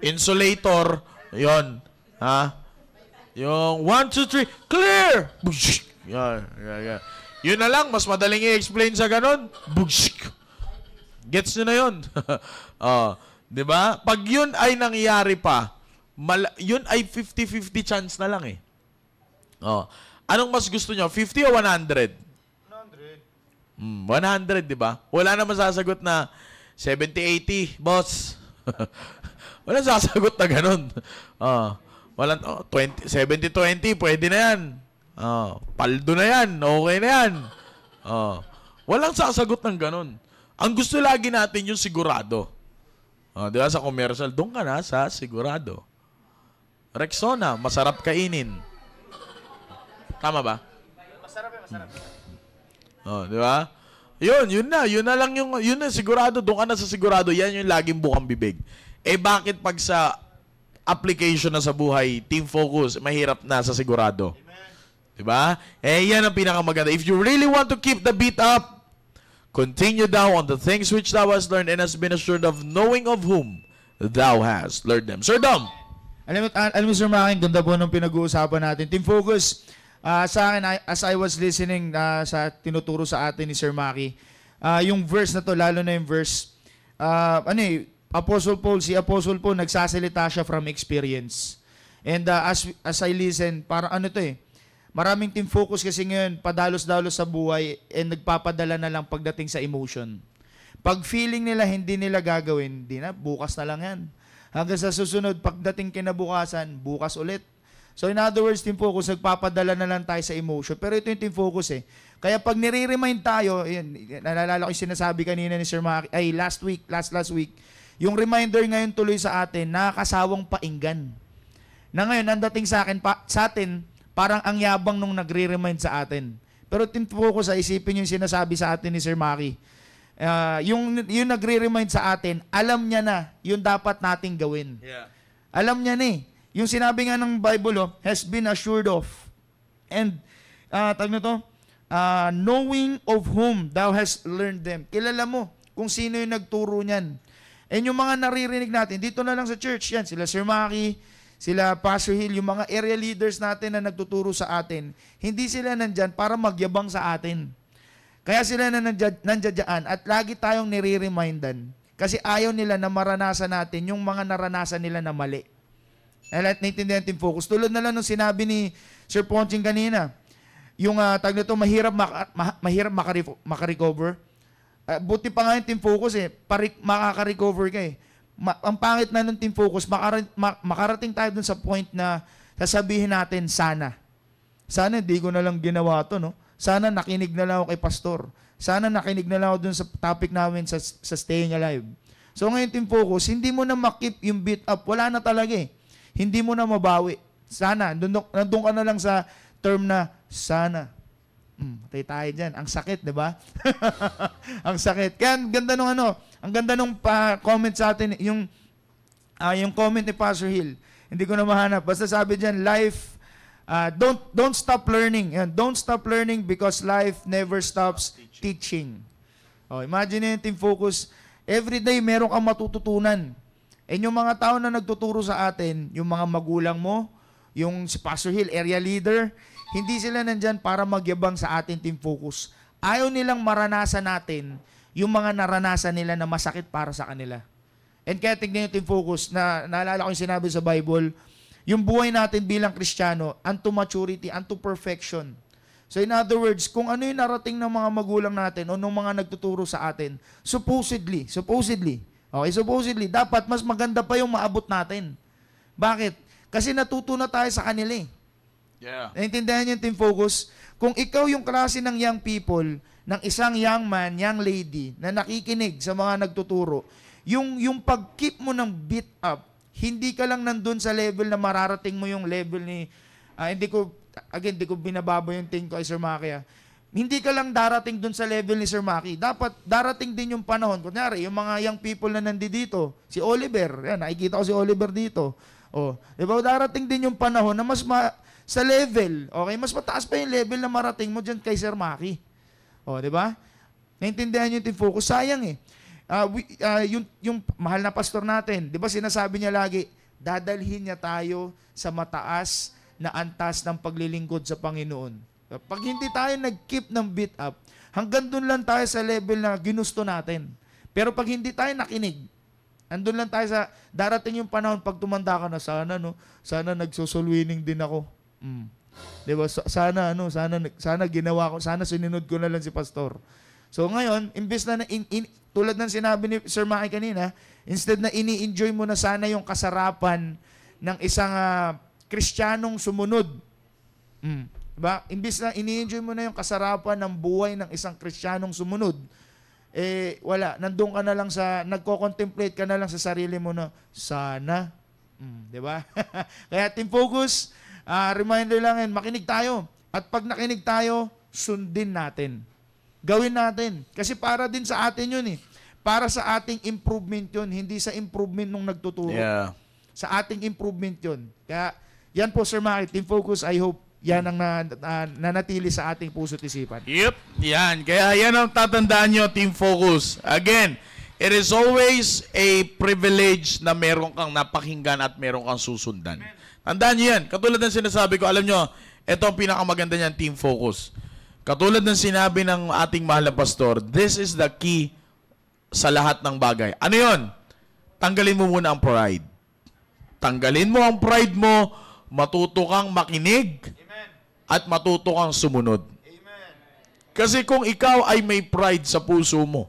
Insulator. Yun. Ha? Yung 1, 2, 3, clear! Yeah. Yun na lang, mas madaling i-explain sa ganun. Gets nyo na yun. Di ba? Pag yun ay nangyari pa, yun ay 50-50 chance na lang eh. Anong mas gusto nyo? 50 o 100? 100, di ba? Wala na masasagot na 70-80, boss. Wala sasagot na ganun. 70-20, pwede na yan. Paldo na yan. Okay na yan. Walang sasagot ng ganun. Ang gusto lagi natin yung sigurado. Di ba sa commercial, doon ka na sa sigurado. Rexona, masarap kainin. Tama ba? Masarap. Di ba? Yun na lang yun na sigurado, doon ka na sa sigurado, yan yung laging bukang bibig. Bakit pag sa application na sa buhay, team focus, mahirap na sa sigurado. Diba? Yan ang pinakamaganda. If you really want to keep the beat up, continue thou on the things which thou hast learned and hast been assured of, knowing of whom thou hast learned them. Sir Dom! Alam mo, Sir Making, ganda po nung pinag-uusapan natin. Team focus, sa akin, as I was listening sa tinuturo sa atin ni Sir Maki, yung verse na to, lalo na yung verse, Apostle Paul, si Apostle Paul, nagsasalita siya from experience. And as I listen, parang maraming team focus kasi ngayon, padalos-dalos sa buhay, and nagpapadala na lang pagdating sa emotion. Pag feeling nila hindi nila gagawin, di na, bukas na lang yan. Hanggang sa susunod, pagdating kinabukasan, bukas ulit. So in other words, team focus, nagpapadala na lang tayo sa emotion. Pero ito yung team focus Kaya pag nire-remind tayo, nalala ko yung sinasabi kanina ni Sir Maki, last week, yung reminder ngayon tuloy sa atin, nakakasawang painggan. Na ngayon, ang dating sa atin, parang ang yabang nung nagre-remind sa atin. Pero team focus, isipin yung sinasabi sa atin ni Sir Maki. Yung nagre-remind sa atin, alam niya na yung dapat nating gawin. Yeah. Alam niya na Yung sinabi nga ng Bible, has been assured of. And, knowing of whom thou hast learned them. Kilala mo kung sino yung nagturo niyan. And yung mga naririnig natin, dito na lang sa church, yan, sila Sir Maki, sila Pastor Hill, yung mga area leaders natin na nagtuturo sa atin, hindi sila nandyan para magyabang sa atin. Kaya sila na nandiyan at lagi tayong nire-remindan kasi ayaw nila na maranasan natin yung mga naranasan nila na mali. Naiintindihan team focus. Tulad na lang nung sinabi ni Sir Ponching kanina, yung mahirap makarecover. Buti pa nga yung team focus makaka-recover ka ang pangit na ng team focus, makarating tayo dun sa point na sasabihin natin, sana di ko na lang ginawa to, no? Sana nakinig na lang ako kay pastor. Sana nakinig na lang ako dun sa topic namin sa staying alive. So ngayon team focus, hindi mo na makip yung beat up. Wala na talaga Hindi mo na mabawi. Sana, nandun ka na lang sa term na sana. Patay tayo dyan. Ang sakit, di ba? Ang sakit. Kaya ang ganda nung comment sa atin, yung comment ni Pastor Hill. Hindi ko na mahanap. Basta sabi dyan, life, don't stop learning. Yan, don't stop learning because life never stops teaching. Imagine yung team focus. Every day, meron kang matututunan. And yung mga tao na nagtuturo sa atin, yung mga magulang mo, yung si Pastor Hill, area leader, hindi sila nandyan para magyabang sa atin team focus. Ayaw nilang maranasan natin yung mga naranasan nila na masakit para sa kanila. And kaya tignan yung team focus, na naalala ko yung sinabi sa Bible, yung buhay natin bilang Kristiyano, unto maturity, unto perfection. So in other words, kung ano yung narating ng mga magulang natin o ng mga nagtuturo sa atin, supposedly, dapat mas maganda pa yung maabot natin. Bakit? Kasi natuto na tayo sa kanila Yeah. Naintindihan niyo yung team focus? Kung ikaw yung klase ng young people, ng isang young man, young lady, na nakikinig sa mga nagtuturo, yung pag-keep mo ng beat up, hindi ka lang nandun sa level na mararating mo yung level ni, hindi ko binababa yung tingin ko ay Sir Maki. Hindi ka lang darating dun sa level ni Sir Maki. Dapat darating din yung panahon. Kunyari, yung mga young people na nandito, si Oliver, yan, nakikita ko si Oliver dito. Diba, darating din yung panahon na sa level, okay, mas mataas pa yung level na marating mo dyan kay Sir Maki. Diba? Naintindihan nyo yung team focus. Sayang yung mahal na pastor natin, diba sinasabi niya lagi, dadalhin niya tayo sa mataas na antas ng paglilingkod sa Panginoon. Pag hindi tayo nag-keep ng beat up, hanggang doon lang tayo sa level na ginusto natin. Pero pag hindi tayo nakinig, andun lang tayo sa darating yung panahon pag tumanda ka na, sana nagsosolwining din ako. Diba? Sana ginawa ko, sana sinunod ko na lang si pastor. So ngayon, imbes na tulad ng sinabi ni Sir Maki kanina, instead na ini-enjoy mo na sana yung kasarapan ng isang Kristiyanong sumunod. Diba? Imbes na ini-enjoy mo na yung kasarapan ng buhay ng isang Kristiyanong sumunod, wala. Nandun ka na lang nagko-contemplate ka na lang sa sarili mo na, sana. Diba? Kaya team focus, reminder lang makinig tayo. At pag nakinig tayo, sundin natin. Gawin natin. Kasi para din sa atin yun Para sa ating improvement yun, hindi sa improvement nung nagtuturo. Yeah. Sa ating improvement yun. Kaya, yan po, Sir Maki, Team Focus, I hope yan ang nanatili sa ating puso't isipan. Yep, yan. Kaya yan ang tatandaan nyo, Team Focus. Again, it is always a privilege na meron kang napakinggan at meron kang susundan. Tandaan nyo yan. Katulad ng sinasabi ko, alam nyo, ito ang pinakamaganda niyan, Team Focus. Katulad ng sinabi ng ating mahal na pastor, this is the key sa lahat ng bagay. Ano yon? Tanggalin mo muna ang pride. Tanggalin mo ang pride mo, matuto kang makinig, at matuto kang sumunod. Amen. Kasi kung ikaw ay may pride sa puso mo,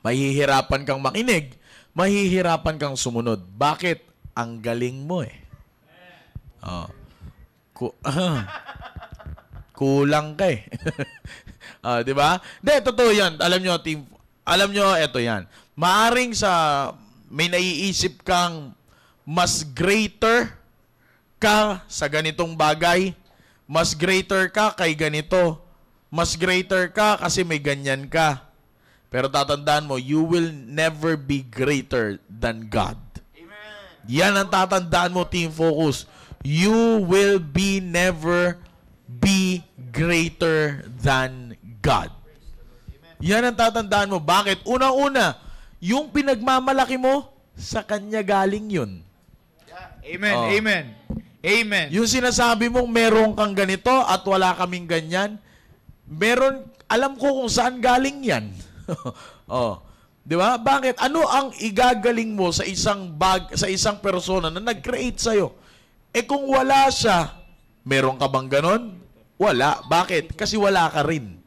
mahihirapan kang makinig, mahihirapan kang sumunod. Bakit? Ang galing mo eh. Kulang ka eh. Di ba? Hindi, totoo yan. Alam nyo, eto yan. Maaring may naiisip kang mas greater ka sa ganitong bagay, mas greater ka kay ganito, mas greater ka kasi may ganyan ka. Pero tatandaan mo, you will never be greater than God. Amen. Yan ang tatandaan mo, Team Focus. You will never be greater than God. Yan ang tatandaan mo. Bakit? Unang-una, yung pinagmamalaki mo, sa Kanya galing yun. Amen, amen. Amen. Yung sinasabi mong meron kang ganito at wala kaming ganyan, alam ko kung saan galing yan. Di ba? Bakit? Ano ang igagaling mo sa isang persona na nag-create sa'yo? Kung wala siya, meron ka bang ganon? Wala. Bakit? Kasi wala ka rin.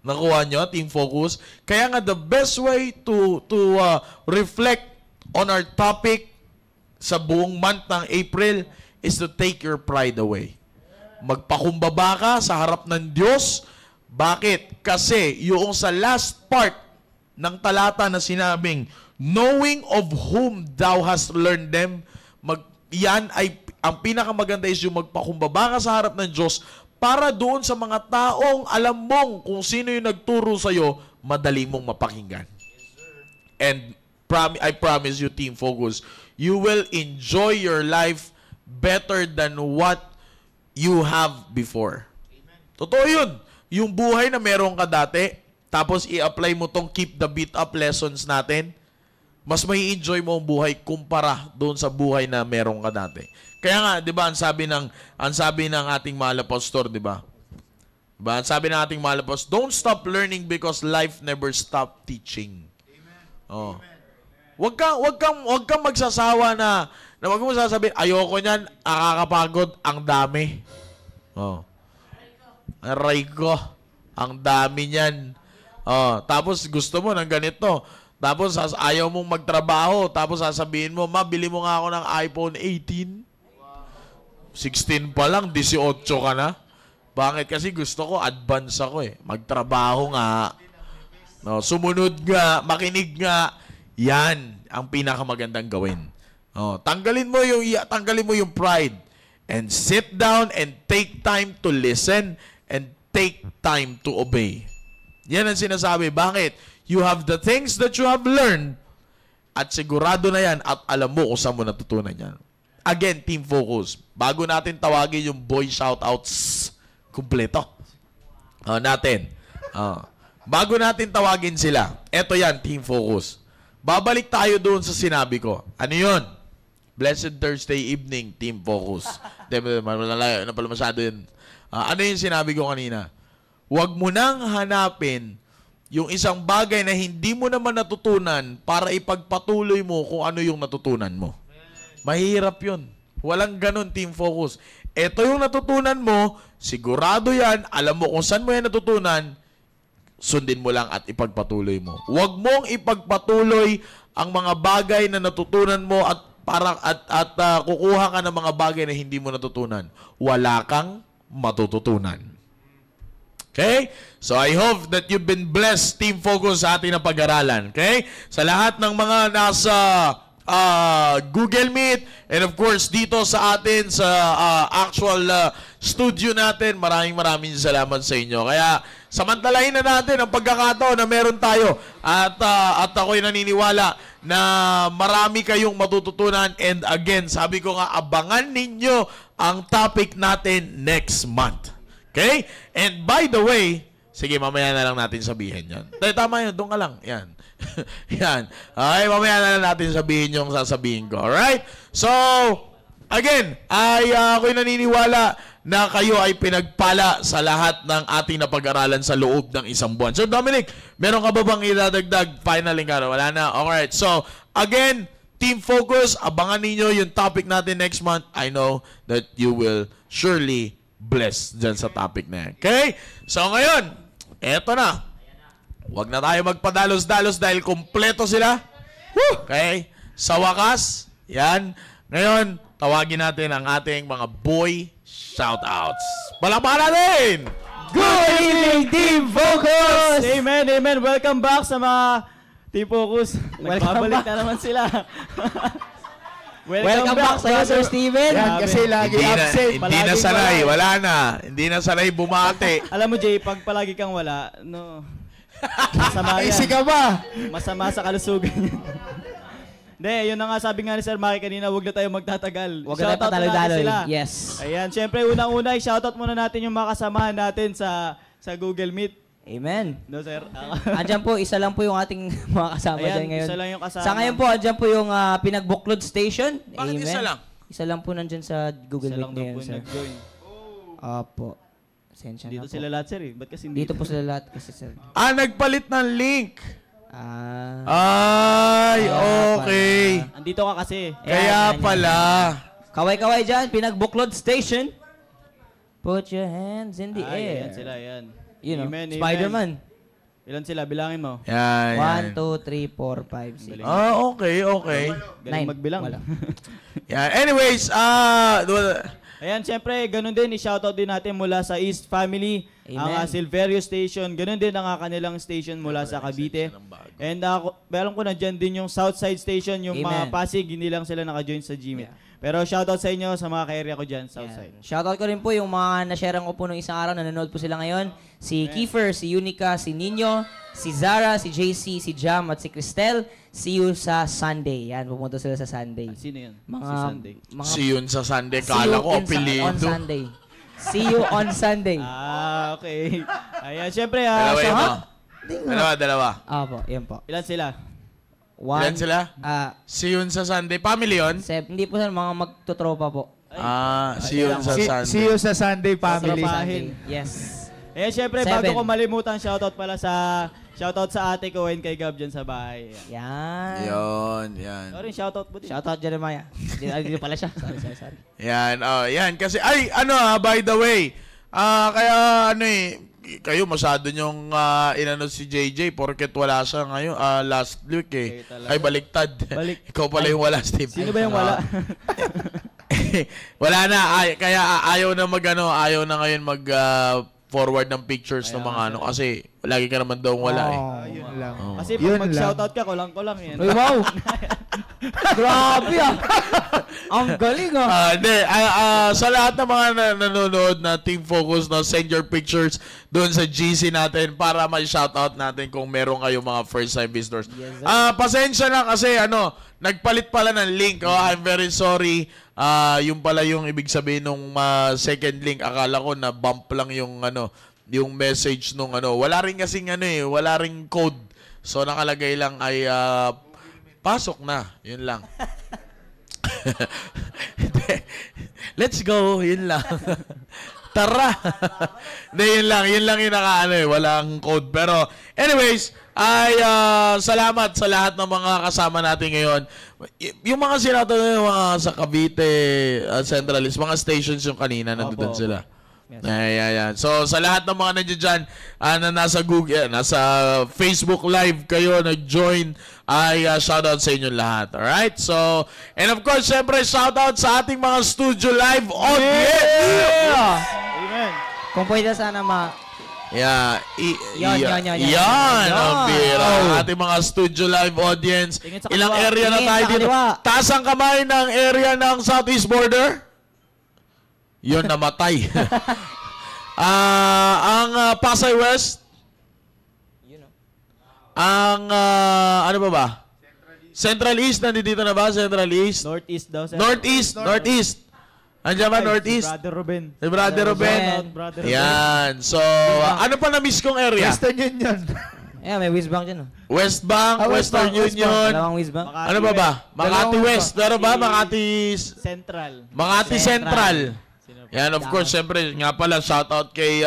Nakuha nyo, Team Focus? Kaya nga, the best way to reflect on our topic sa buong month ng April is to take your pride away. Magpakumbaba ka sa harap ng Diyos. Bakit? Kasi yung sa last part ng talata na sinabing, knowing of whom thou hast learned them, yan ay, ang pinakamaganda is yung magpakumbaba ka sa harap ng Diyos para doon sa mga taong alam mong kung sino yung nagturo sa'yo, madali mong mapakinggan. And I promise you, Team Focus, you will enjoy your life better than what you have before. Amen. Totoo yun. Yung buhay na meron ka dati, tapos i-apply mo tong keep the beat up lessons natin, mas may enjoy mo ang buhay kumpara doon sa buhay na meron ka dati. Kaya nga, 'di ba, ang sabi ng ating mahal na pastor, 'di ba? Diba? Ang sabi ng ating mahal na pastor, don't stop learning because life never stop teaching. Amen. Oh. Amen. Wag kang magsasawa na wag mo sasabihin, ayoko niyan, nakakapagod, ang dami. Oh. Aray ko, ang dami niyan. Oh, tapos gusto mo ng ganito. Tapos ayaw mong magtrabaho, tapos sasabihin mo, ma, bili mo nga ako ng iPhone 18. 16 pa lang, 18 ka na. Bakit? Kasi gusto ko, advance ako eh. Magtrabaho nga. No, sumunod nga, makinig nga. Yan ang pinakamagandang gawin. Tanggalin mo yung pride and sit down and take time to listen and take time to obey. Yan ang sinasabi. Bakit? You have the things that you have learned at sigurado na yan at alam mo kung saan mo natutunan yan. Again, Team Focus. Bago natin tawagin yung boy shoutouts kumpleto bago natin tawagin sila, eto yan, Team Focus. Babalik tayo doon sa sinabi ko. Ano yun? Blessed Thursday evening, Team Focus. Malalayo na pala masyado yun. Ano yung sinabi ko kanina? Huwag mo nang hanapin yung isang bagay na hindi mo naman natutunan para ipagpatuloy mo kung ano yung natutunan mo. Mahirap yun. Walang ganun, Team Focus. Ito yung natutunan mo, sigurado yan, alam mo kung saan mo yan natutunan, sundin mo lang at ipagpatuloy mo. Huwag mong ipagpatuloy ang mga bagay na natutunan mo at kukuha ka ng mga bagay na hindi mo natutunan. Wala kang matututunan. Okay? So I hope that you've been blessed, Team Focus, sa ating pag-aralan. Okay? Sa lahat ng mga nasa Google Meet and of course dito sa atin sa actual studio natin, maraming salamat sa inyo. Kaya samantalahin na natin ang pagkakataon na meron tayo at ako'y naniniwala na marami kayong matututunan. And again, sabi ko nga, abangan ninyo ang topic natin next month. Okay? And by the way, sige, mamaya na lang natin sabihin yan. Tama yun, doon ka lang. Yan. Yan. Okay, mamaya na lang natin sabihin yung sasabihin ko. Alright? So, again, ako'y naniniwala na kayo ay pinagpala sa lahat ng ating napag-aralan sa loob ng isang buwan. So, Dominic, meron ka ba bang idadagdag? Finally ka na. Wala na? Alright. So, again, Team Focus, abangan ninyo yung topic natin next month. I know that you will surely bless dyan sa topic na yan. Okay? So, ngayon, eto na. Huwag na tayo magpadalos-dalos dahil kompleto sila. Woo! Okay? Sa wakas, yan. Ngayon, tawagin natin ang ating mga boy shoutouts. Palakpakan natin! Good evening, Team Focus! Amen, amen. Welcome back sa mga Team Focus. Nagbabalik na naman sila. Welcome back sa Sir Steven. Yan, kasi lagi absent. Hindi na sanay. Wala na. Hindi na sanay bumate. Alam mo, Jay, pag palagi kang wala, no, masama yan. Easy ka ba? Masama sa kalusugan yan. Hindi, yun na nga sabi nga ni Sir Maki kanina, huwag na tayo magtatagal. Huwag na tayo patalo-daloy. Yes. Ayan, syempre, unang-una, i-shoutout muna natin yung mga kasamahan natin sa Google Meet. Amen. No, sir? Andyan po, isa lang po yung ating mga kasama Ayan, dyan ngayon. isa lang yung kasama. Sa ngayon po, andyan po yung pinagbuklod station. Bakit Amen. isa lang? Isa lang po nandyan sa Google Isa lang Meet daw ngayon, po sir. nag-join. Opo. Pasensya na Dito po. sila lahat, sir, eh. Ba't kasi hindi? Dito po sila lahat kasi, sir. Nagpalit ng link. Ah. Ay, okay. Andito ka kasi. Kaya Ayan, pala. Kaway-kaway dyan, pinagbuklod station. Put your hands in the air. Ayan sila, ayan. You know, Amen, amen. Spider-Man. Ilan sila? Bilangin mo. Yan, 1, 2, 3, 4, 5, 6. Okay, okay. Galing magbilang. Wala. Yan. Anyways, Ayan, syempre, ganun din, i-shoutout din natin mula sa East Family, Amen. ang Silverio Station, ganun din ang kanilang station mula sa Cavite. And meron ko na dyan din yung Southside Station, yung mga Amen. Pasig, hindi lang sila naka-join sa Gmeet. Pero shoutout sa inyo, sa mga ka-area ko dyan, Southside. Shoutout ko rin po yung mga na-share ko po nung isang araw, nanonood po sila ngayon. Si Kiefer, si Unica, si Nino, si Zara, si JC, si Jam, at si Cristel. See you sa Sunday. Yan, pumunta sila sa Sunday. Sino yun? Mga, Si Sunday. see you sa Sunday. See Kala you ko on apelido. Sunday. See you on Sunday. Okay. Ayan, syempre, Dalawa yun, shoutout. no? Dalawa. Opo, yan po. Ilan sila? Ilan sila? See you sa Sunday. Family yun? Hindi po sir, mga magtutropa po. See you sa Sunday. See you sa Sunday, family. Tropahin. Yes. Eh, syempre, 7. bago ko malimutan, shoutout pala shoutout sa ate ko and kay Gab dyan sa bahay. Ayan. Yan. Yan. Sorry, shoutout po din. Shoutout Jeremiah. Dito pala siya. Sorry. Yan, yan. Kasi, by the way, kaya kayo masyado nyong inano si JJ porket wala siya ngayon, last week eh. Okay, talaga. Ay, baliktad. Ikaw pala yung wala, Steve. Sino ba yung wala? Wala na. Kaya ayaw na ayaw na ngayon forward ng pictures ng mga ano kasi lagi ka naman daw wala eh. Yun lang. Kasi pag Yun lang. mag-shoutout ka, kulang-kulang yan. Uy, wow! Grabe Ang galing Hindi. Sa lahat ng mga nanonood na Team Focus, no, send your pictures doon sa GC natin para ma-shoutout natin kung meron kayo mga first-time visitors. Yes, Pasensya na kasi nagpalit pala ng link. I'm very sorry. Yung pala yung ibig sabihin nung second link. Akala ko na bump lang yung yung message nung Wala rin kasing wala ring code. So nakalagay lang ay pasok na. Yun lang. Let's go. Yun lang. Tara. Hindi, yun lang yung walang code. Pero anyways, salamat sa lahat ng mga kasama natin ngayon. Yung mga yung mga sa Cavite, Centralist, mga stations yung kanina, nandun sila. Yes. Ayan. So, sa lahat ng mga nandiyan dyan, na nasa Google, nasa Facebook Live kayo, nag-join, ay shoutout sa inyo lahat. Alright? So, and of course, syempre, shoutout sa ating mga studio live audience! Amen. Kung pwede sana Yeah. Yan. Ang bira. Ating mga studio live audience. Tingin sa Ilang kaliwa. area na Tingin tayo sa dito? kaliwa. Taas ang kamay ng area ng Southeast Border. Yun, namatay. Ang Pasay West. Ang, ano ba? Central East, nandito na ba? Central East? Northeast daw, sir. Northeast. Andiyan ba, Ay, Northeast? Si Brother Ruben. Si Brother Ruben. Shout out, Brother Ruben. Yan. So, ano pa na-miss kong area? Western Union. Ayan, may West Bank dyan. Oh. West Bank, West Western Bank, West Bank. Union. Dalawang West Bank. Makati Ano ba ba? West. Makati Dalawang West. Pero ba? Makati Central. Central. Sino pa? Yan, of course, syempre, nga pala, shoutout kay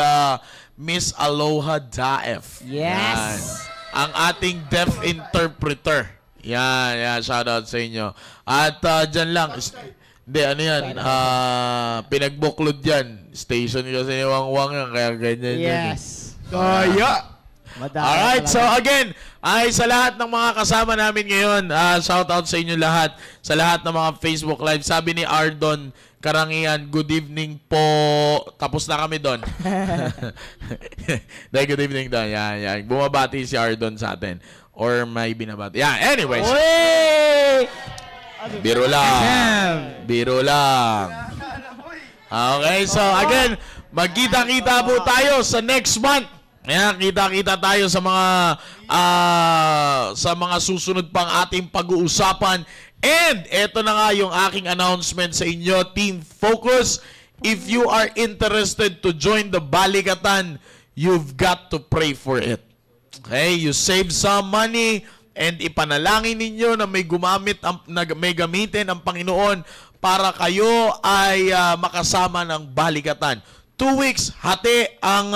Miss Aloha Daef. Yes. Yan. Ang ating deaf interpreter. Yan, shoutout sa inyo. At dyan lang, hindi, ano yan, pinagbuklod yan. Station kasi ni Wangwang yan, kaya ganyan yan. Yes. Kaya. Madami Alright, so talaga. again, ay sa lahat ng mga kasama namin ngayon, shout out sa inyo lahat, sa lahat ng mga Facebook Live. Sabi ni Ardon Karangian, good evening po. Tapos na kami doon. Dahil good evening doon. Yan. Bumabati si Ardon sa atin. Or may binabati. Yeah, anyways. Uy! Biro lang. Biro lang. Okay, so again, magkita-kita po tayo sa next month. Ayan, kita-kita tayo sa mga susunod pang ating pag-uusapan. And eto na nga yung aking announcement sa inyo, Team Focus. If you are interested to join the Balikatan, you've got to pray for it. Okay, you save some money and ipanalangin ninyo na may gamitin ang Panginoon para kayo ay makasama ng Balikatan. 2 weeks, hati ang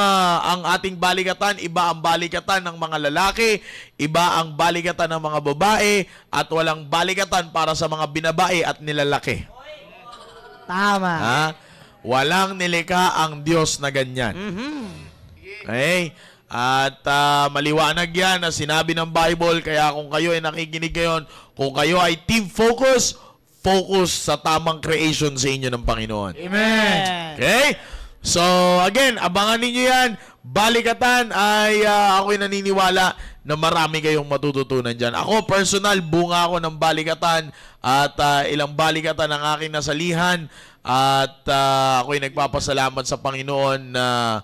ating balikatan. Iba ang balikatan ng mga lalaki, iba ang balikatan ng mga babae, at walang balikatan para sa mga binabae at nilalaki. Tama. Ha? Walang nilikha ang Diyos na ganyan. Okay? At maliwanag yan na sinabi ng Bible, kaya kung kayo ay nakikinig ngayon, kung kayo ay Team Focus, focus sa tamang creation sa inyo ng Panginoon. Amen. Okay? So, again, abangan ninyo yan. Balikatan ay ako'y naniniwala na marami kayong matututunan dyan. Ako, personal, bunga ako ng balikatan at ilang balikatan ang aking nasalihan at ako'y nagpapasalamat sa Panginoon na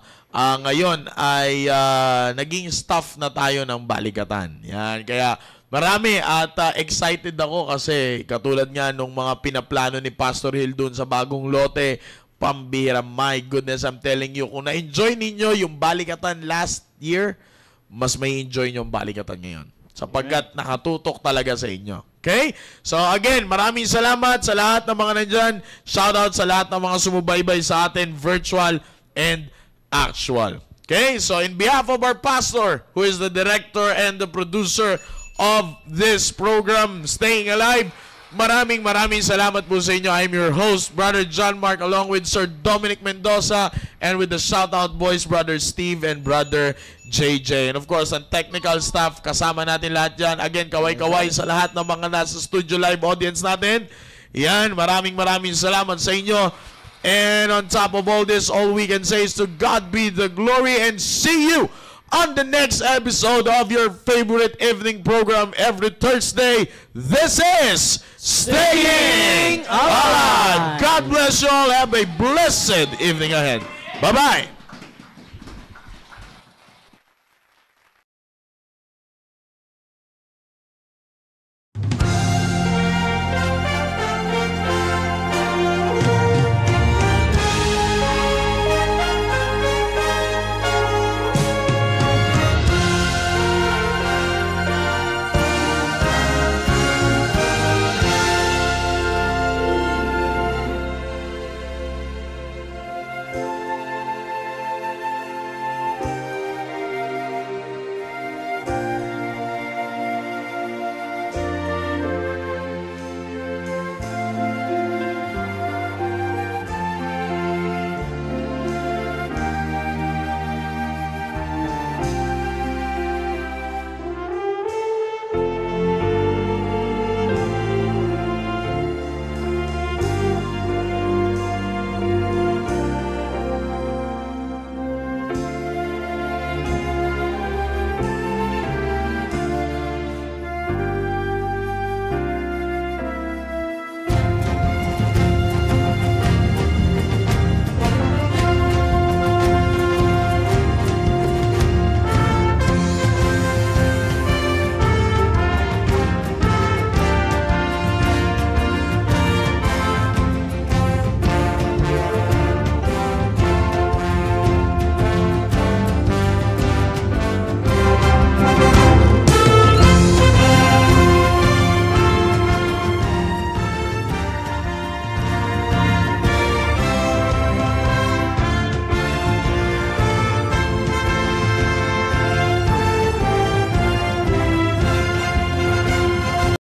ngayon ay naging staff na tayo ng balikatan. Yan, kaya marami at excited ako kasi katulad nga nung mga pinaplano ni Pastor Hill dun sa bagong lote, pambira, my goodness, I'm telling you, kung na-enjoy ninyo yung balikatan last year, mas may enjoy nyo yung balikatan ngayon. Sapagkat nakatutok talaga sa inyo. Okay? So again, maraming salamat sa lahat ng mga nandyan. Shoutout sa lahat ng mga sumubaybay sa atin, virtual and actual. Okay? So in behalf of our pastor, who is the director and the producer of this program, Staying Alive, maraming salamat po sa inyo. I'm your host, Brother John Mark, along with Sir Dominic Mendoza, and with the shoutout boys, Brother Steve and Brother JJ. And of course, ang technical staff, kasama natin lahat yan. Again, kaway-kaway sa lahat ng mga nasa studio live audience natin. Yan, maraming salamat sa inyo. And on top of all this, all we can say is to God be the glory, and see you on the next episode of your favorite evening program every Thursday. This is Staying Alive. God bless you all. Have a blessed evening ahead. Bye-bye.